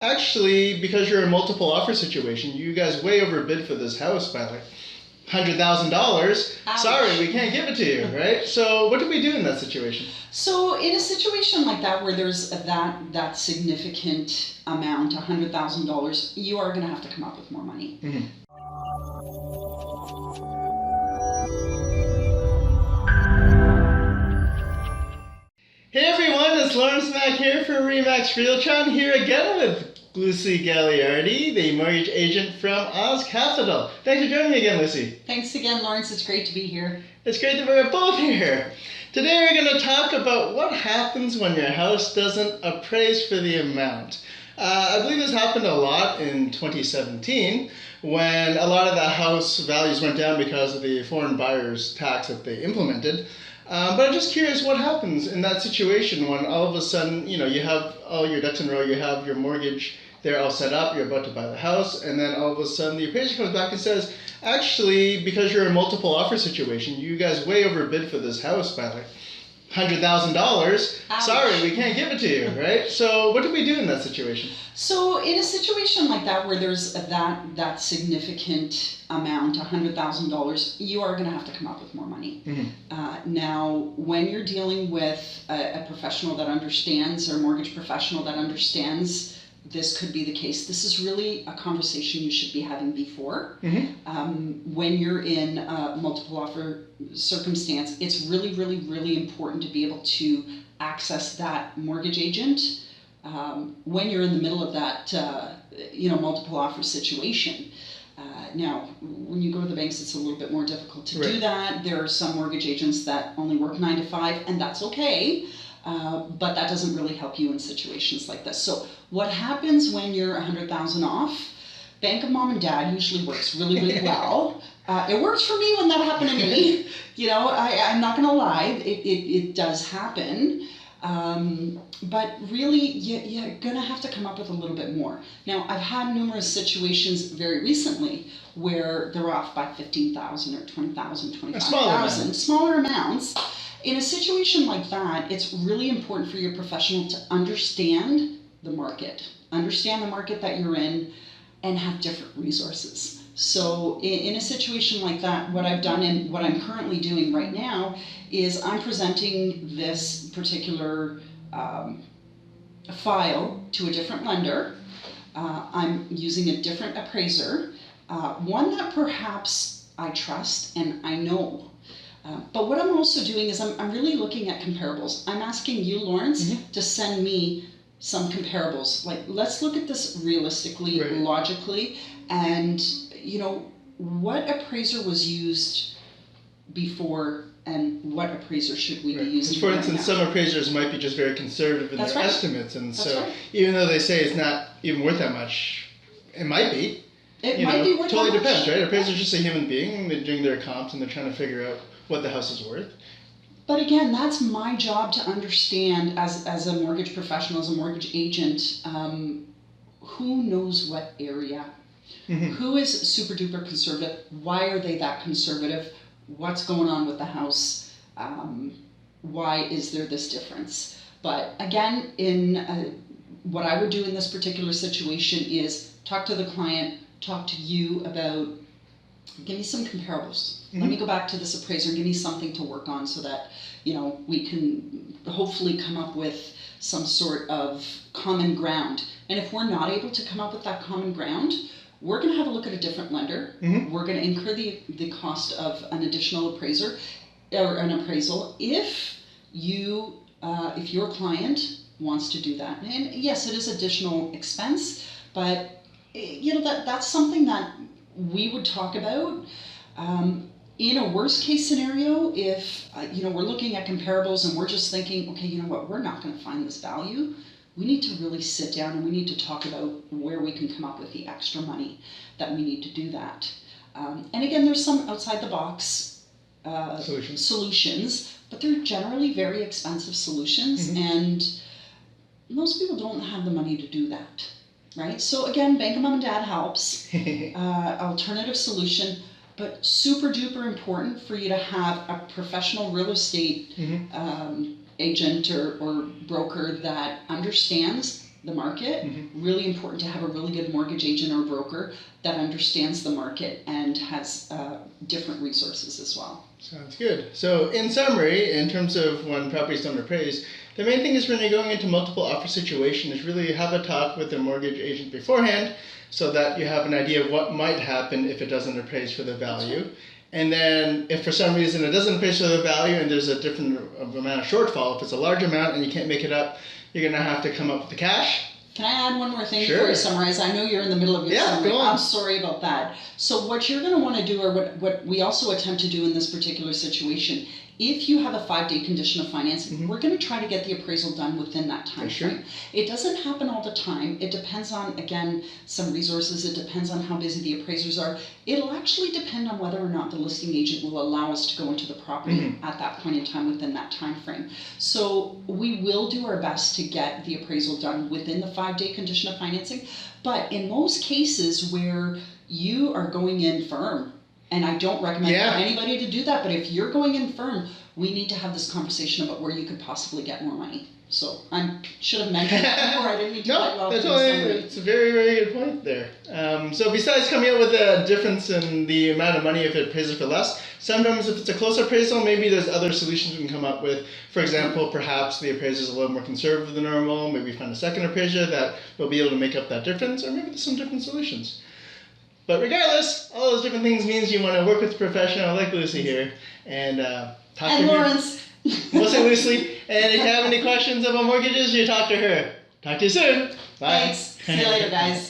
Actually, because you're a multiple offer situation, you guys way overbid for this house by like $100,000. Sorry, we can't give it to you, right? So what do we do in that situation? So in a situation like that where there's that significant amount, $100,000, you are going to have to come up with more money. Mm-hmm. Hey everyone, it's Lawrence Mack here for Remax Realtron, here again with Lucy Gagliardi, the mortgage agent from Oz Capital. Thanks for joining me again, Lucy. Thanks again, Lawrence. It's great to be here. It's great that we're both here. Today we're going to talk about what happens when your house doesn't appraise for the amount. I believe this happened a lot in 2017 when a lot of the house values went down because of the foreign buyers tax that they implemented. But I'm just curious what happens in that situation when all of a sudden, you have all your ducks in a row, you have your mortgage there all set up, you're about to buy the house, and then all of a sudden the appraiser comes back and says, actually, because you're a multiple offer situation, you guys way overbid for this house by like $100,000. Sorry, we can't give it to you, right? So what do we do in that situation? So in a situation like that where there's that significant amount, $100,000, you are going to have to come up with more money. Mm-hmm. Now, when you're dealing with a professional that understands, or a mortgage professional that understands this could be the case, this is really a conversation you should be having before. Mm-hmm. When you're in a multiple offer circumstance, it's really, really, really important to be able to access that mortgage agent when you're in the middle of that multiple offer situation. Now, when you go to the banks, it's a little bit more difficult to do that. There are some mortgage agents that only work 9 to 5, and that's okay. But that doesn't really help you in situations like this. So what happens when you're 100,000 off? Bank of Mom and Dad usually works really, really well. It works for me when that happened to me. I'm not going to lie, it does happen. But really, you're going to have to come up with a little bit more. Now, I've had numerous situations very recently where they're off by 15,000 or 20,000, 25,000, smaller amounts. In a situation like that, it's really important for your professional to understand the market that you're in, and have different resources. So in a situation like that, what I've done and what I'm currently doing right now is I'm presenting this particular file to a different lender. I'm using a different appraiser, one that perhaps I trust and I know. But what I'm also doing is I'm really looking at comparables. I'm asking you, Lawrence, to send me some comparables. Like, let's look at this realistically, logically, and what appraiser was used before and what appraiser should we be using? For instance, some appraisers might be just very conservative in their estimates, and even though they say it's not even worth that much, it might be. It might be worth that much. Totally depends, right? Appraiser's just a human being, they're doing their comps and they're trying to figure out what the house is worth. But again, that's my job to understand as a mortgage professional, as a mortgage agent, who knows what area, who is super duper conservative, why are they that conservative, what's going on with the house, why is there this difference. But again, what I would do in this particular situation is talk to the client, talk to you about, give me some comparables. Let me go back to this appraiser and give me something to work on so that, we can hopefully come up with some sort of common ground. And if we're not able to come up with that common ground, we're going to have a look at a different lender. We're going to incur the cost of an additional appraiser or an appraisal if your client wants to do that. And yes, it is additional expense, but that's something that we would talk about. In a worst case scenario, if we're looking at comparables and we're just thinking, okay, you know what, we're not going to find this value, we need to really sit down and we need to talk about where we can come up with the extra money that we need to do that. And again, there's some outside the box solutions, but they're generally very expensive solutions, and most people don't have the money to do that. Right? So again, Bank of Mom and Dad helps. Alternative solution, but super duper important for you to have a professional real estate agent or broker that understands the market. Really important to have a really good mortgage agent or broker that understands the market and has different resources as well. Sounds good. So in summary, in terms of when properties don't appraise, the main thing is when you're going into multiple offer situation is really have a talk with the mortgage agent beforehand so that you have an idea of what might happen if it doesn't appraise for the value. And then if for some reason it doesn't appraise for the value and there's a different amount of shortfall, if it's a large amount and you can't make it up, you're going to have to come up with the cash. Can I add one more thing Sure. before you summarize? I know you're in the middle of your summary. Go on. I'm sorry about that. So what you're going to want to do, or what we also attempt to do in this particular situation, if you have a 5-day condition of financing, we're going to try to get the appraisal done within that time frame. It doesn't happen all the time. It depends on, again, some resources. It depends on how busy the appraisers are. It'll actually depend on whether or not the listing agent will allow us to go into the property at that point in time within that time frame. So we will do our best to get the appraisal done within the 5-day condition of financing. But in most cases where you are going in firm, and I don't recommend for anybody to do that, but if you're going in firm, we need to have this conversation about where you could possibly get more money. So I should have mentioned that before. I didn't mean to cut you off. It's a very, very good point there. So besides coming up with a difference in the amount of money if it appraises for less, sometimes if it's a close appraisal, maybe there's other solutions we can come up with. For example, perhaps the appraiser is a little more conservative than normal. Maybe find a second appraiser that will be able to make up that difference, or maybe there's some different solutions. But regardless, all those different things means you want to work with a professional like Lucy here and talk to her. Lawrence. Mostly Lucy. And if you have any questions about mortgages, you talk to her. Talk to you soon. Bye. Thanks. See you later, guys.